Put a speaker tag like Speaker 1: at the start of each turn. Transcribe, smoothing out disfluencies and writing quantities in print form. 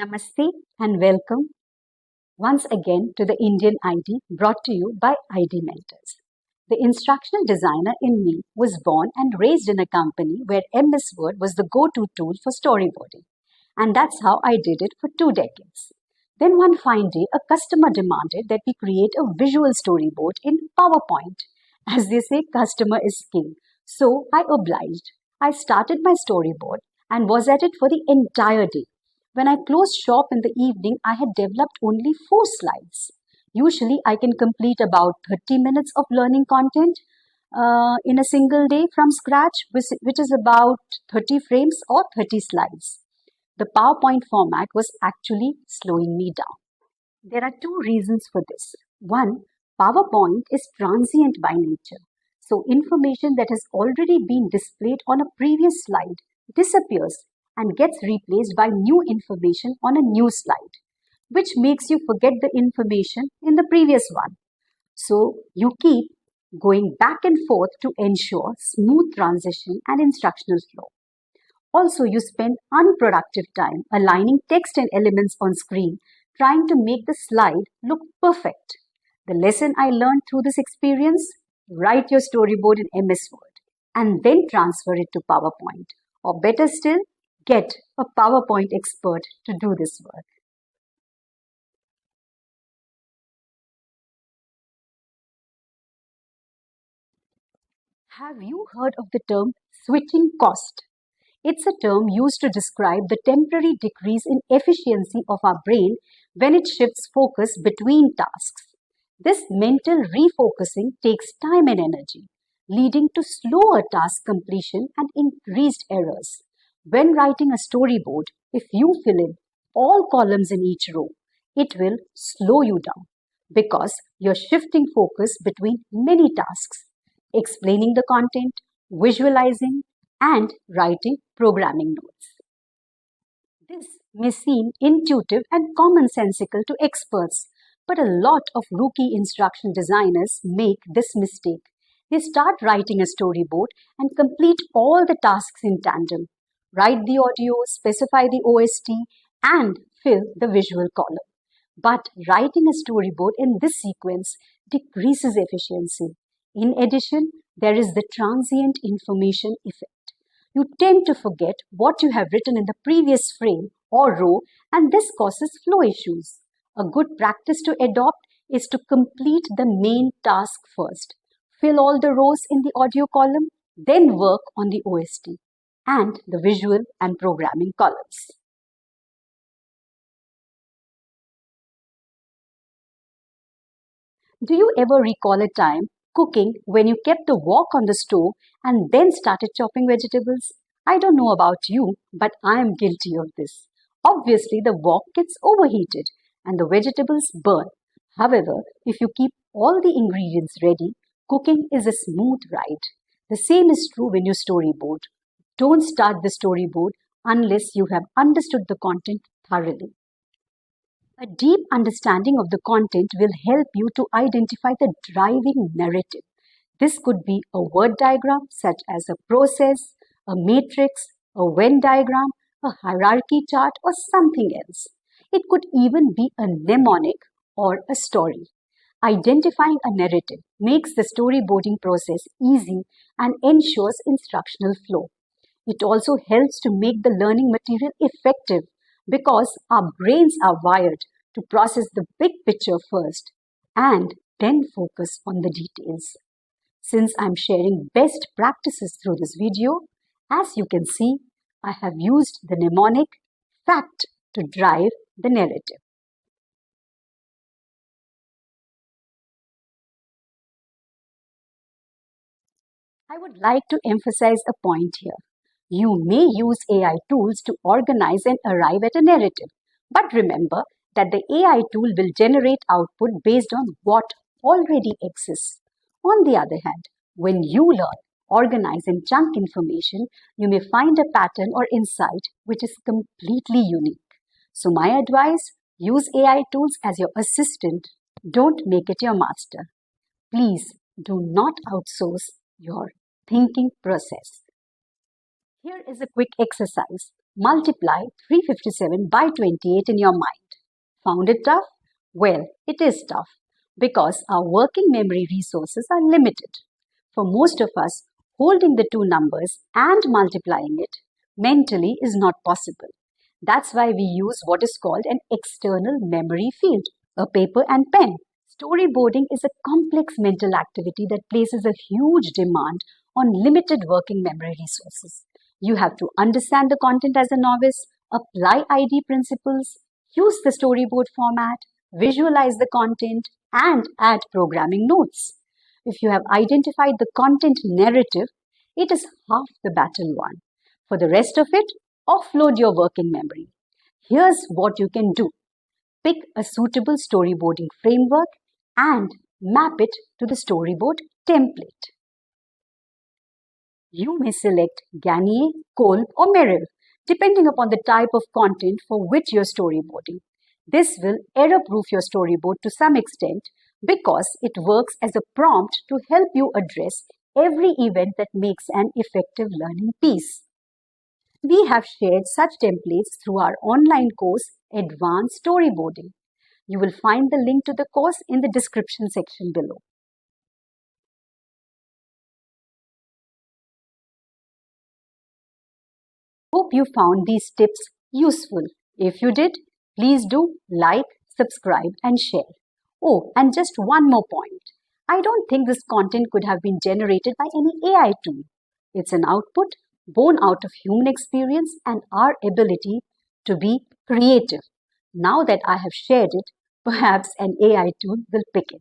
Speaker 1: Namaste and welcome once again to the Indian ID brought to you by ID Mentors. The instructional designer in me was born and raised in a company where MS Word was the go-to tool for storyboarding. And that's how I did it for 2 decades. Then one fine day, a customer demanded that we create a visual storyboard in PowerPoint. As they say, customer is king. So I obliged. I started my storyboard and was at it for the entire day. When I closed shop in the evening, I had developed only 4 slides. Usually, I can complete about 30 minutes of learning content in a single day from scratch, which is about 30 frames or 30 slides. The PowerPoint format was actually slowing me down. There are 2 reasons for this. One, PowerPoint is transient by nature. So information that has already been displayed on a previous slide disappears and gets replaced by new information on a new slide, which makes you forget the information in the previous one. So you keep going back and forth to ensure smooth transition and instructional flow. Also, you spend unproductive time aligning text and elements on screen, trying to make the slide look perfect. The lesson I learned through this experience: write your storyboard in MS Word and then transfer it to PowerPoint. Or better still, get a PowerPoint expert to do this work. Have you heard of the term switching cost? It's a term used to describe the temporary decrease in efficiency of our brain when it shifts focus between tasks. This mental refocusing takes time and energy, leading to slower task completion and increased errors. When writing a storyboard, if you fill in all columns in each row, it will slow you down because you're shifting focus between many tasks, explaining the content, visualizing, and writing programming notes. This may seem intuitive and commonsensical to experts, but a lot of rookie instruction designers make this mistake. They start writing a storyboard and complete all the tasks in tandem. Write the audio, specify the OST, and fill the visual column. But writing a storyboard in this sequence decreases efficiency. In addition, there is the transient information effect. You tend to forget what you have written in the previous frame or row, and this causes flow issues. A good practice to adopt is to complete the main task first. Fill all the rows in the audio column, then work on the OST and the visual and programming columns. Do you ever recall a time cooking when you kept the wok on the stove and then started chopping vegetables? I don't know about you, but I am guilty of this. Obviously, the wok gets overheated and the vegetables burn. However, if you keep all the ingredients ready, cooking is a smooth ride. The same is true when you storyboard. Don't start the storyboard unless you have understood the content thoroughly. A deep understanding of the content will help you to identify the driving narrative. This could be a word diagram such as a process, a matrix, a Venn diagram, a hierarchy chart, or something else. It could even be a mnemonic or a story. Identifying a narrative makes the storyboarding process easy and ensures instructional flow. It also helps to make the learning material effective because our brains are wired to process the big picture first and then focus on the details. Since I'm sharing best practices through this video, as you can see, I have used the mnemonic FACT to drive the narrative. I would like to emphasize a point here. You may use AI tools to organize and arrive at a narrative, but remember that the AI tool will generate output based on what already exists. On the other hand, when you learn, organize, and chunk information, you may find a pattern or insight which is completely unique. So my advice: use AI tools as your assistant. Don't make it your master. Please do not outsource your thinking process. Here is a quick exercise. multiply 357 by 28 in your mind. Found it tough? Well, it is tough because our working memory resources are limited. For most of us, holding the two numbers and multiplying it mentally is not possible. That's why we use what is called an external memory field, a paper and pen. Storyboarding is a complex mental activity that places a huge demand on limited working memory resources. You have to understand the content as a novice, apply ID principles, use the storyboard format, visualize the content, and add programming notes. If you have identified the content narrative, it is half the battle won. For the rest of it, offload your working memory. Here's what you can do. Pick a suitable storyboarding framework and map it to the storyboard template. You may select Garnier, Kolb, or Merrill, depending upon the type of content for which you're storyboarding. This will error-proof your storyboard to some extent because it works as a prompt to help you address every event that makes an effective learning piece. We have shared such templates through our online course, Advanced Storyboarding. You will find the link to the course in the description section below. Hope you found these tips useful. If you did, please do like, subscribe, and share. Oh, and just one more point. I don't think this content could have been generated by any AI tool. It's an output born out of human experience and our ability to be creative. Now that I have shared it, perhaps an AI tool will pick it.